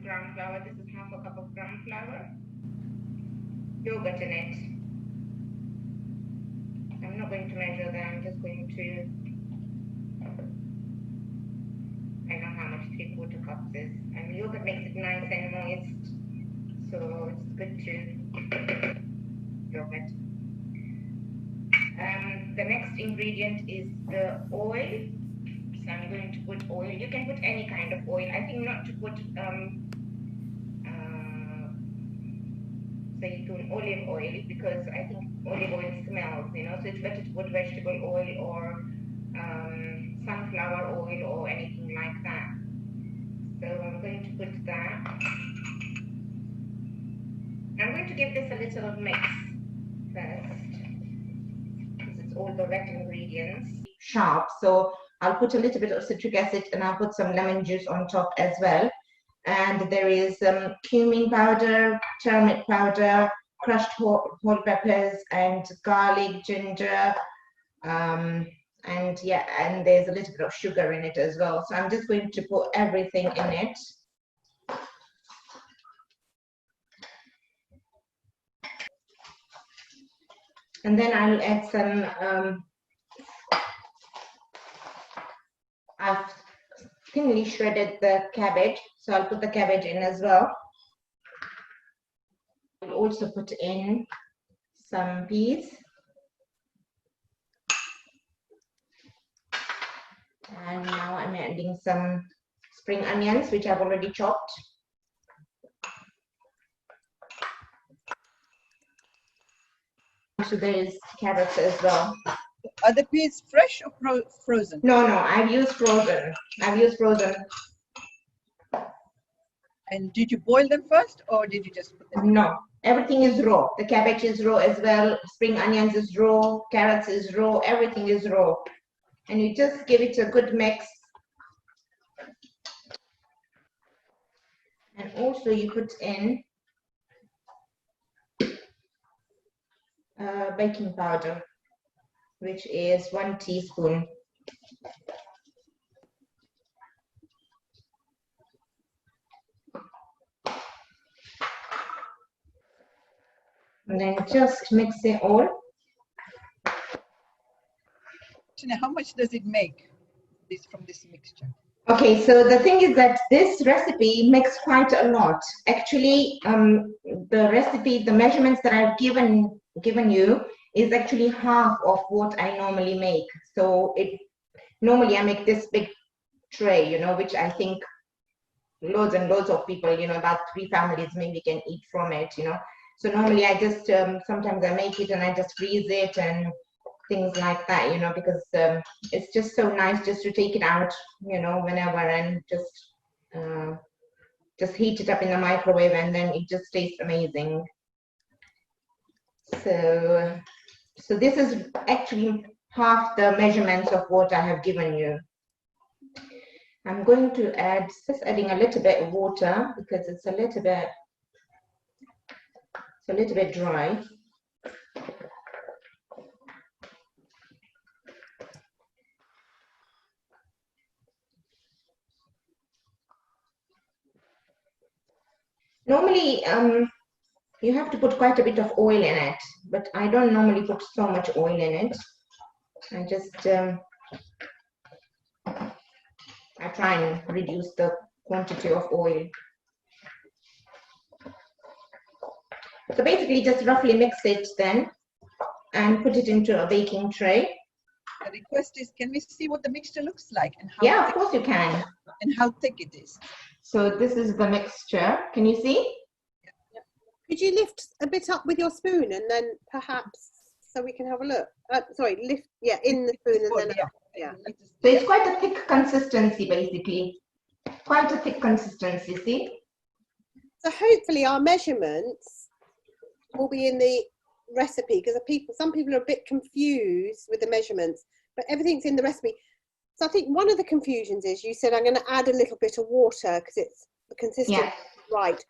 gram flour. This is half a cup of gram flour. Yogurt in it. I'm not going to measure that. I'm just going to. I know how much 3/4 cups is, and yogurt makes it nice and moist, so it's good to yogurt. The next ingredient is the oil. So I'm going to put oil. You can put any kind of oil. I think not to put zaytun, olive oil, because I think olive oil smells, you know, so it's better to put vegetable oil or sunflower oil or anything like that. So I'm going to put that. I'm going to give this a little mix first, because it's all the wet ingredients. Sharp, so I'll put a little bit of citric acid and I'll put some lemon juice on top as well. And there is cumin powder, turmeric powder, crushed whole peppers, and garlic, ginger, and yeah, and there's a little bit of sugar in it as well. So I'm just going to put everything in it. And then I'll add some, I've thinly shredded the cabbage, so I'll put the cabbage in as well. I'll also put in some peas. And now I'm adding some spring onions, which I've already chopped. So there is carrots as well. Are the peas fresh or frozen? No, I've used frozen. And did you boil them first, or did you just put them in? No, everything is raw. The cabbage is raw as well. Spring onions is raw. Carrots is raw. Everything is raw. And you just give it a good mix. And also you put in baking powder, which is 1 teaspoon. And then just mix it all. How much does it make from this mixture? Okay, so the thing is that this recipe makes quite a lot. Actually, the recipe, the measurements that I've given you is actually half of what I normally make. So normally I make this big tray, you know, which I think loads and loads of people, you know, about 3 families maybe can eat from it, you know. So normally I just, sometimes I make it and I just freeze it and things like that, you know, because it's just so nice just to take it out, you know, whenever, and just heat it up in the microwave, and then it just tastes amazing. So this is actually half the measurements of what I have given you. I'm going to add, just adding a little bit of water because it's a little bit dry. Normally, you have to put quite a bit of oil in it, but I don't normally put so much oil in it. I just, I try and reduce the quantity of oil. So basically just roughly mix it then and put it into a baking tray. The request is, can we see what the mixture looks like? And how yeah, of course you can. And how thick it is. So this is the mixture. Can you see? Could you lift a bit up with your spoon and then perhaps, so we can have a look? Sorry, lift, yeah, in the spoon and then up. Yeah. So it's quite a thick consistency, basically. Quite a thick consistency, see? So hopefully our measurements will be in the recipe, because some people are a bit confused with the measurements, but everything's in the recipe. So I think one of the confusions is you said I'm going to add a little bit of water because it's the consistency right.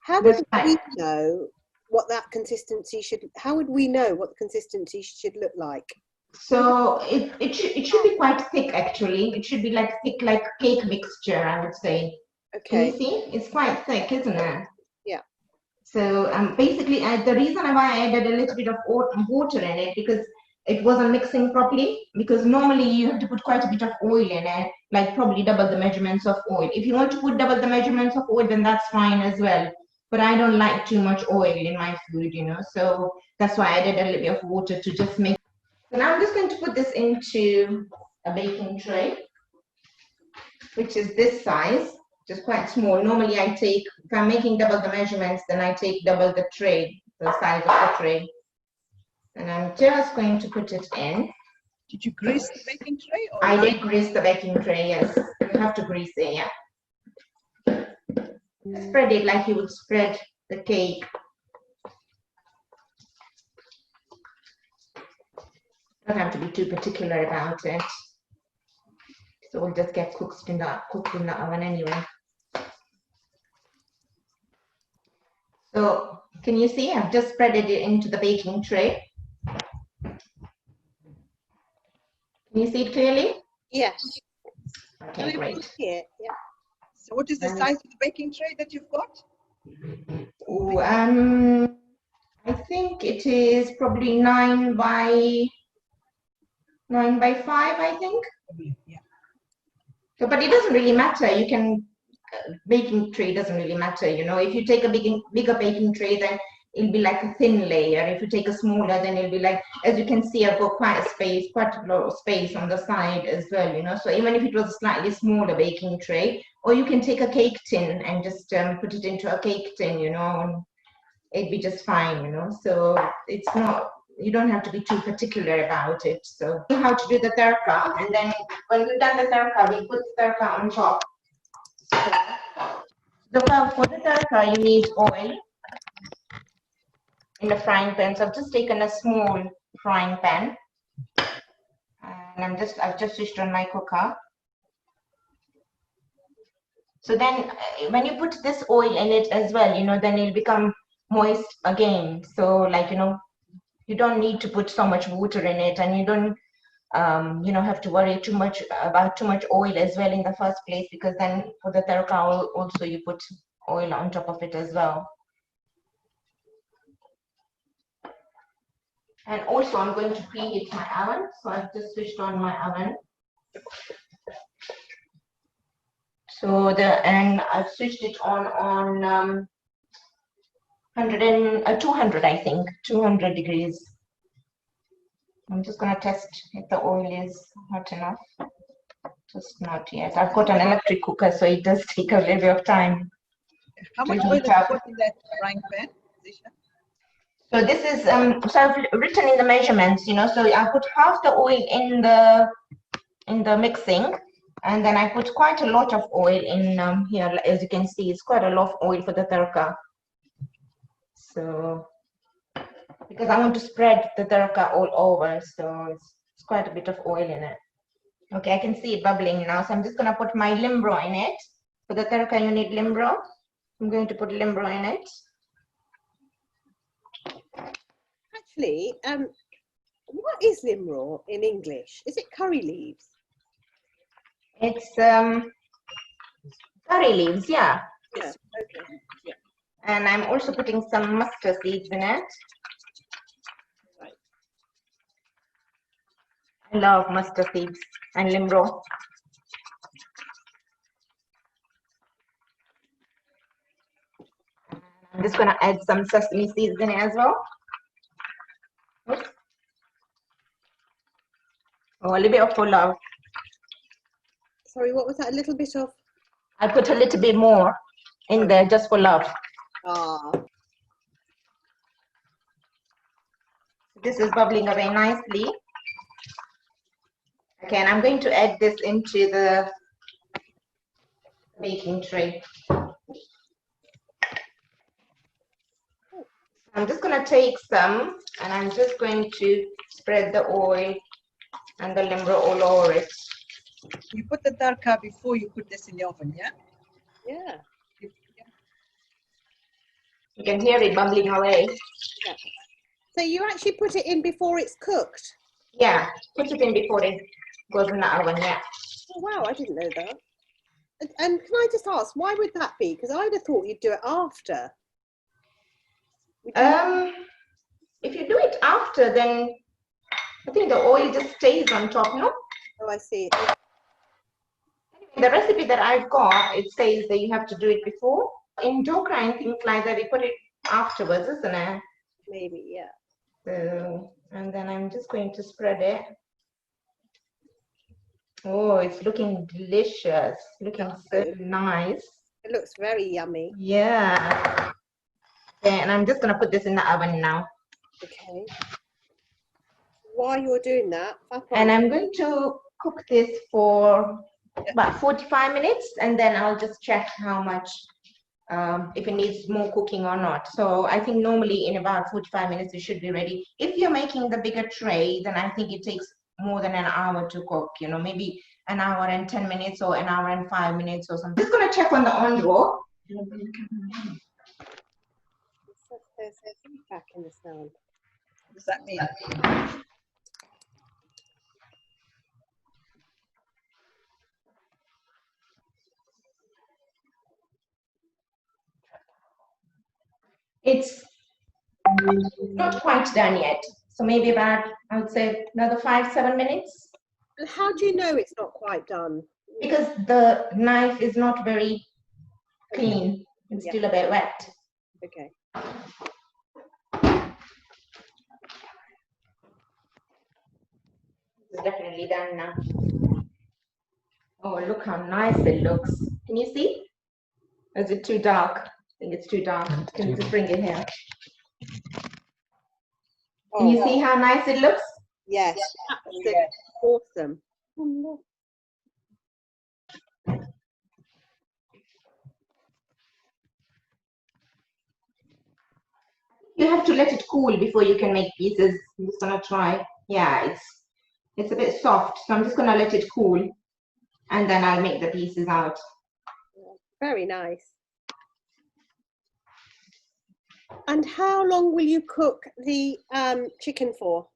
How would we know what that consistency should? How would we know what the consistency should look like? So it should be quite thick actually. It should be like thick, like cake mixture, I would say. Can you Okay. see? It's quite thick, isn't it? Yeah. So basically, the reason why I added a little bit of water in it, because it wasn't mixing properly. Because normally you have to put quite a bit of oil in it, like probably double the measurements of oil. If you want to put double the measurements of oil, then that's fine as well. But I don't like too much oil in my food, you know. So that's why I added a little bit of water to just make. So now I'm just going to put this into a baking tray, which is this size, just quite small. Normally I take, if I'm making double the measurements, then I take double the tray, the size of the tray. And I'm just going to put it in. Did you grease the baking tray? Or I not? did grease the baking tray, yes. You have to grease it, yeah. Spread it like you would spread the cake. Don't have to be too particular about it. So we'll just get cooked in the oven anyway. So can you see? I've just spread it into the baking tray. Can you see it clearly? Yes. Okay, great. Yeah. Yeah. So what is the size of the baking tray that you've got? Ooh, I think it is probably 9 by 5, I think. Yeah. So, but it doesn't really matter. You can, baking tray doesn't really matter. You know, if you take a bigger baking tray, then it'll be like a thin layer. If you take a smaller, then it'll be like, as you can see, I've got quite a lot of space on the side as well, you know. So even if it was a slightly smaller baking tray, or you can take a cake tin and just put it into a cake tin, you know, and it'd be just fine, you know. So it's not, you don't have to be too particular about it. So how to do the tadka, and then when we've done the tadka, we put the tadka on top. So for the tadka, you need oil in the frying pan. So I've just taken a small frying pan, and I've just switched on my cooker. So then when you put this oil in it as well, you know, then it'll become moist again. So like, you know, you don't need to put so much water in it, and you don't you know, have to worry too much about too much oil as well in the first place, because then for the tadka also you put oil on top of it as well. And also I'm going to preheat my oven. So I've just switched on my oven. So and I've switched it on 200, I think, 200 degrees. I'm just going to test if the oil is hot enough. Just not yet. I've got an electric cooker, so it does take a little bit of time. How much oil have you put in that frying pan, Zisha? So this is, so I've written in the measurements, you know, so I put half the oil in the mixing, and then I put quite a lot of oil in here. As you can see, it's quite a lot of oil for the tadka. So, because I want to spread the tadka all over, so it's quite a bit of oil in it. Okay, I can see it bubbling now, so I'm just going to put my limbro in it. For the tadka, you need limbro. I'm going to put limbro in it. Actually, what is limro in English? Is it curry leaves? It's curry leaves, yeah. Yeah. Okay. Yeah. And I'm also putting some mustard seeds in it. Right. I love mustard seeds and limbro. I'm just going to add some sesame seeds in it as well. Oops. Oh, a little bit of pulao. Sorry, what was that? A little bit of? I put a little bit more in there just for love. Ah. This is bubbling away nicely. Okay, and I'm going to add this into the baking tray. I'm just going to take some, and I'm just going to spread the oil and the limbro all over it. You put the tadka before you put this in the oven, yeah? Yeah. You can hear it bubbling away. Yeah. So you actually put it in before it's cooked? Yeah, put it in before it goes in the oven, yeah. Oh, wow, I didn't know that. And can I just ask, why would that be? Because I'd have thought you'd do it after. Would you- If you do it after, then I think the oil just stays on top, no? Oh, I see. The recipe that I've got, it says that you have to do it before. In dokra and things like that, we put it afterwards, isn't it? Maybe, yeah. So, and then I'm just going to spread it. Oh, it's looking delicious. Looking so nice. It looks very yummy. Yeah. Okay, and I'm just going to put this in the oven now. Okay. While you're doing that, And I'm going to cook this for about 45 minutes, and then I'll just check how much, if it needs more cooking or not. So I think normally in about 45 minutes it should be ready. If you're making the bigger tray, then I think it takes more than an hour to cook, you know, maybe an hour and 10 minutes or an hour and 5 minutes or something. Just going to check on the on-roll. there's feedback in the sound. What does that mean? It's not quite done yet. So maybe about, I would say, another 5-7 minutes. And how do you know it's not quite done? Because the knife is not very clean. It's Yeah. still a bit wet. Okay. It's definitely done now. Oh, look how nice it looks. Can you see? Or is it too dark? I think it's too dark. Can you just bring it here? Can you see how nice it looks? Yes. Absolutely awesome. You have to let it cool before you can make pieces. I'm just gonna try. Yeah, it's a bit soft, so I'm just gonna let it cool, and then I'll make the pieces out. Very nice. And how long will you cook the chicken for?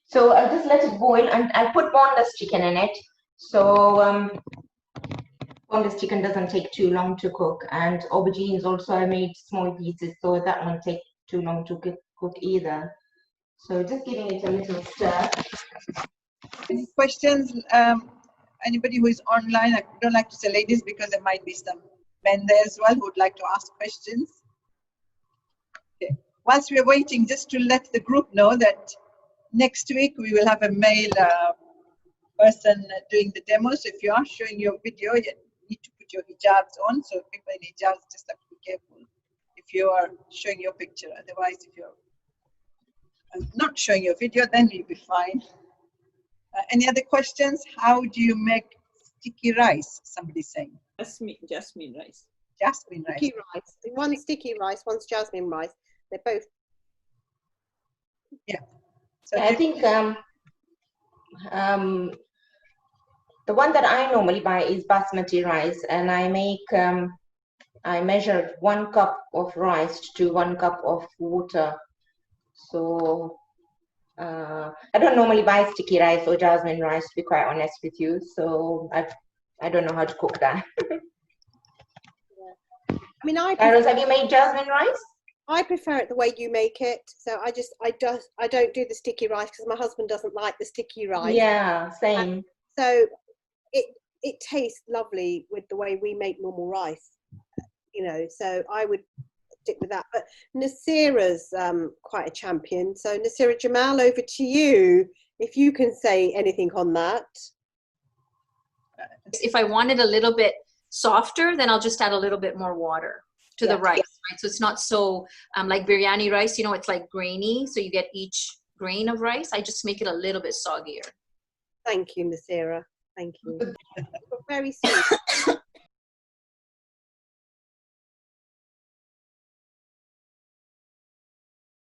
So I'll just let it boil, and I'll put boneless chicken in it. So boneless chicken doesn't take too long to cook, and aubergines also I made small pieces, so that won't take too long to cook either. So just giving it a little stir. Any questions? Anybody who is online? I don't like to say ladies because there might be some men there as well who would like to ask questions. Okay. Whilst we're waiting, just to let the group know that next week we will have a male person doing the demo. So if you are showing your video, you need to put your hijabs on. So people in hijabs just have to be careful if you are showing your picture. Otherwise, if you're not showing your video, then you'll be fine. Any other questions? How do you make sticky rice? Somebody's saying. Jasmine rice. Jasmine rice. Sticky rice. One's sticky rice, one's jasmine rice. They're both. Yeah. So I think the one that I normally buy is basmati rice, and I make I measure 1 cup of rice to 1 cup of water. So I don't normally buy sticky rice or jasmine rice, to be quite honest with you. So I don't know how to cook that. I mean, Carol, have you made jasmine rice? I prefer it the way you make it. So I don't do the sticky rice because my husband doesn't like the sticky rice. Yeah, same. So it tastes lovely with the way we make normal rice, you know. So I would stick with that. But Nasira's quite a champion. So Nasira Jamal, over to you. If you can say anything on that. If I want it a little bit softer, then I'll just add a little bit more water to the rice, right? So it's not so like biryani rice, you know, it's like grainy. So you get each grain of rice. I just make it a little bit soggier. Thank you, Nasira. Thank you. Very sweet.